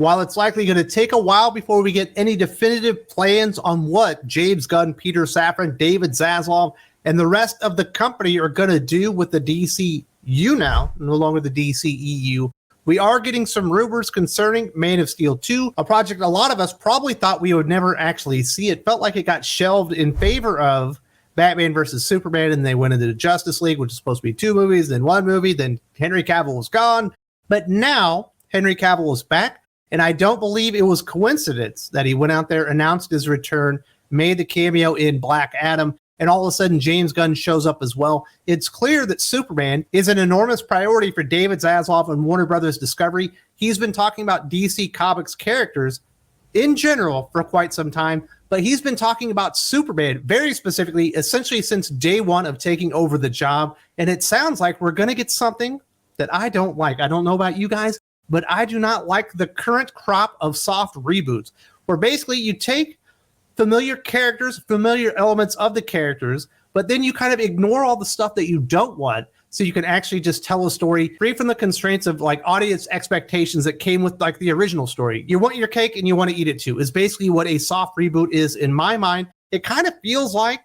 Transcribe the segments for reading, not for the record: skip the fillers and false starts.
While it's likely going to take a while before we get any definitive plans on what James Gunn, Peter Safran, David Zaslav, and the rest of the company are going to do with the DCEU now, no longer the DCEU, we are getting some rumors concerning Man of Steel 2, a project a lot of us probably thought we would never actually see. It felt like it got shelved in favor of Batman versus Superman, and they went into the Justice League, which is supposed to be 2 movies, then 1 movie, then Henry Cavill was gone. But now Henry Cavill is back, and I don't believe it was coincidence that he went out there, announced his return, made the cameo in Black Adam, and all of a sudden James Gunn shows up as well. It's clear that Superman is an enormous priority for David Zaslav and Warner Brothers Discovery. He's been talking about DC Comics characters in general for quite some time, but he's been talking about Superman very specifically, essentially since day one of taking over the job. And it sounds like we're going to get something that I don't like. I don't know about you guys, but I do not like the current crop of soft reboots, where basically you take familiar characters, familiar elements of the characters, but then you kind of ignore all the stuff that you don't want, so you can actually just tell a story free from the constraints of like audience expectations that came with like the original story. You want your cake and you want to eat it too, is basically what a soft reboot is in my mind. It kind of feels like,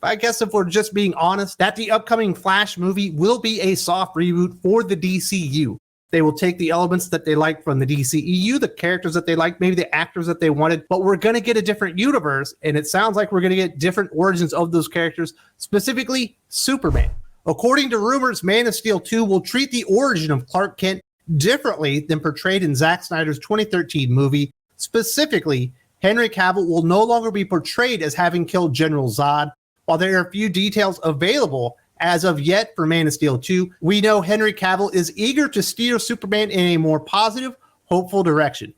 I guess if we're just being honest, that the upcoming Flash movie will be a soft reboot for the DCU. They will take the elements that they like from the DCEU, the characters that they like, maybe the actors that they wanted, but we're going to get a different universe, and it sounds like we're going to get different origins of those characters, specifically Superman. According to rumors, Man of Steel 2 will treat the origin of Clark Kent differently than portrayed in Zack Snyder's 2013 movie. Specifically, Henry Cavill will no longer be portrayed as having killed General Zod. While there are a few details available as of yet for Man of Steel 2, we know Henry Cavill is eager to steer Superman in a more positive, hopeful direction.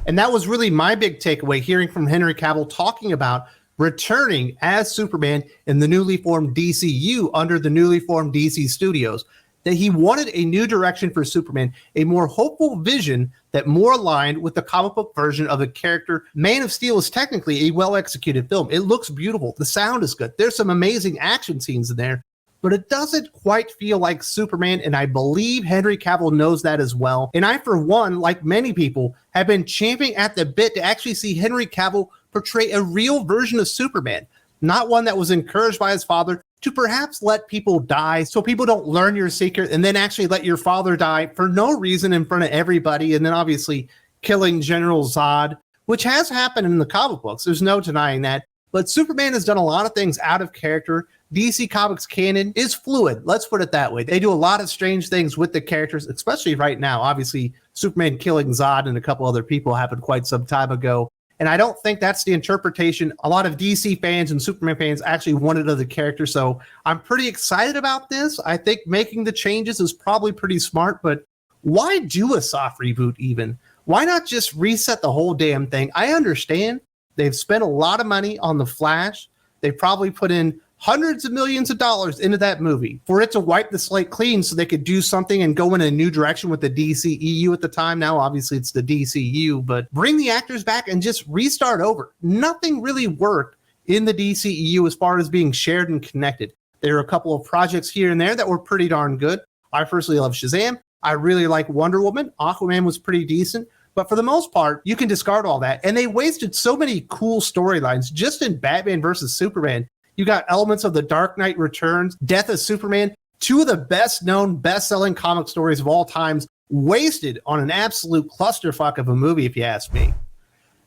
And that was really my big takeaway, hearing from Henry Cavill talking about returning as Superman in the newly formed DCU under the newly formed DC Studios, that he wanted a new direction for Superman, a more hopeful vision that more aligned with the comic book version of the character. Man of Steel is technically a well-executed film. It looks beautiful. The sound is good. There's some amazing action scenes in there, but it doesn't quite feel like Superman, and I believe Henry Cavill knows that as well. And I, for one, like many people, have been champing at the bit to actually see Henry Cavill portray a real version of Superman, not one that was encouraged by his father to perhaps let people die so people don't learn your secret, and then actually let your father die for no reason in front of everybody, and then obviously killing General Zod, which has happened in the comic books. There's no denying that. But Superman has done a lot of things out of character. DC Comics canon is fluid. Let's put it that way. They do a lot of strange things with the characters, especially right now. Obviously, Superman killing Zod and a couple other people happened quite some time ago. And I don't think that's the interpretation a lot of DC fans and Superman fans actually wanted of the character. So I'm pretty excited about this. I think making the changes is probably pretty smart, but why do a soft reboot even? Why not just reset the whole damn thing? I understand they've spent a lot of money on The Flash. They probably put in hundreds of millions of dollars into that movie for it to wipe the slate clean so they could do something and go in a new direction with the DCEU at the time. Now, obviously, it's the DCU, but bring the actors back and just restart over. Nothing really worked in the DCEU as far as being shared and connected. There are a couple of projects here and there that were pretty darn good. I personally love Shazam. I really like Wonder Woman. Aquaman was pretty decent. But for the most part, you can discard all that. And they wasted so many cool storylines just in Batman versus Superman. You got elements of The Dark Knight Returns, Death of Superman, 2 of the best-known, best-selling comic stories of all times, wasted on an absolute clusterfuck of a movie, if you ask me.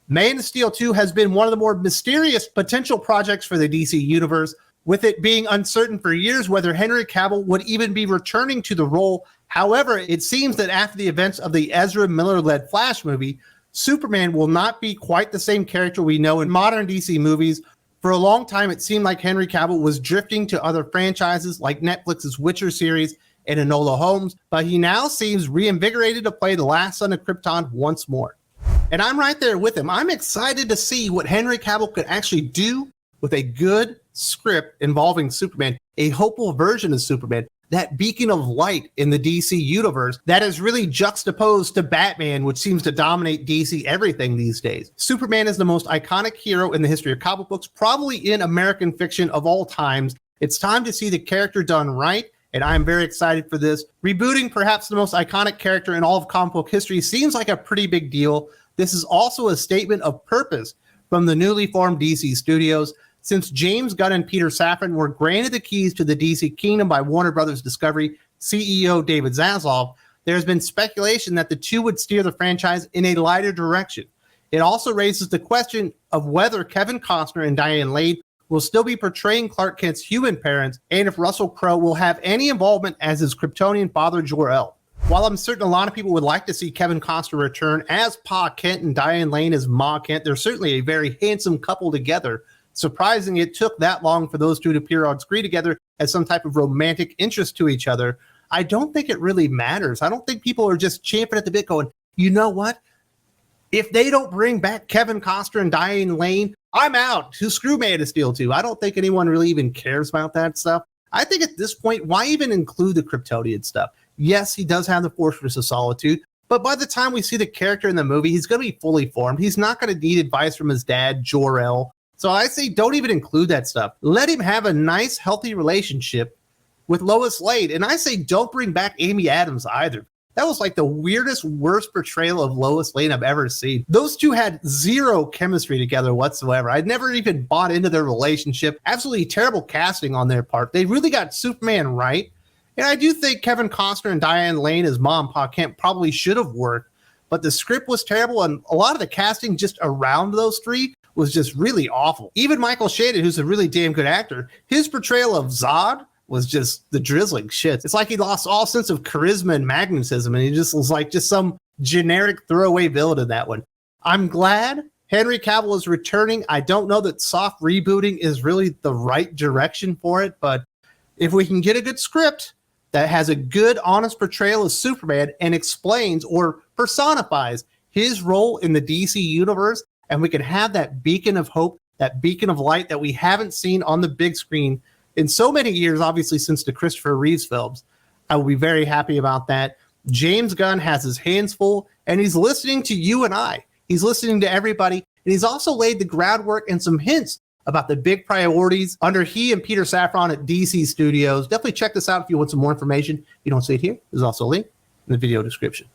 Man of Steel 2 has been one of the more mysterious potential projects for the DC Universe, with it being uncertain for years whether Henry Cavill would even be returning to the role. However, it seems that after the events of the Ezra Miller-led Flash movie, Superman will not be quite the same character we know in modern DC movies. For a long time, it seemed like Henry Cavill was drifting to other franchises like Netflix's Witcher series and Enola Holmes, but he now seems reinvigorated to play the last son of Krypton once more. And I'm right there with him. I'm excited to see what Henry Cavill could actually do with a good script involving Superman, a hopeful version of Superman, that beacon of light in the DC universe that is really juxtaposed to Batman, which seems to dominate DC everything these days. Superman is the most iconic hero in the history of comic books, probably in American fiction of all times. It's time to see the character done right and I'm very excited for this. Rebooting perhaps the most iconic character in all of comic book history seems like a pretty big deal. This is also a statement of purpose from the newly formed DC Studios. Since James Gunn and Peter Safran were granted the keys to the DC Kingdom by Warner Brothers Discovery CEO David Zaslav, there's been speculation that the two would steer the franchise in a lighter direction. It also raises the question of whether Kevin Costner and Diane Lane will still be portraying Clark Kent's human parents, and if Russell Crowe will have any involvement as his Kryptonian father Jor-El. While I'm certain a lot of people would like to see Kevin Costner return as Pa Kent and Diane Lane as Ma Kent, they're certainly a very handsome couple together. Surprising it took that long for those two to appear on screen together as some type of romantic interest to each other. I don't think it really matters. I don't think people are just champing at the bit going, you know what? If they don't bring back Kevin Costner and Diane Lane, I'm out. Screw Man of Steel 2. I don't think anyone really even cares about that stuff. I think at this point, why even include the Kryptonian stuff? Yes, he does have the Fortress of Solitude, but by the time we see the character in the movie, he's going to be fully formed. He's not going to need advice from his dad, Jor-El. So I say don't even include that stuff. Let him have a nice, healthy relationship with Lois Lane. And I say don't bring back Amy Adams either. That was like the weirdest, worst portrayal of Lois Lane I've ever seen. Those two had zero chemistry together whatsoever. I'd never even bought into their relationship. Absolutely terrible casting on their part. They really got Superman right. And I do think Kevin Costner and Diane Lane as Mom and Pa Kent probably should have worked. But the script was terrible, and a lot of the casting just around those three was just really awful. Even Michael Shannon, who's a really damn good actor, his portrayal of Zod was just the drizzling shit. It's like he lost all sense of charisma and magnetism, and he just was like just some generic throwaway villain in that one. I'm glad Henry Cavill is returning. I don't know that soft rebooting is really the right direction for it, but if we can get a good script that has a good, honest portrayal of Superman and explains or personifies his role in the DC universe, and we can have that beacon of hope, that beacon of light that we haven't seen on the big screen in so many years, obviously since the Christopher Reeves films, I will be very happy about that. James Gunn has his hands full, and he's listening to you and I. He's listening to everybody, and he's also laid the groundwork and some hints about the big priorities under he and Peter Safran at DC Studios. Definitely check this out if you want some more information. If you don't see it here, there's also a link in the video description.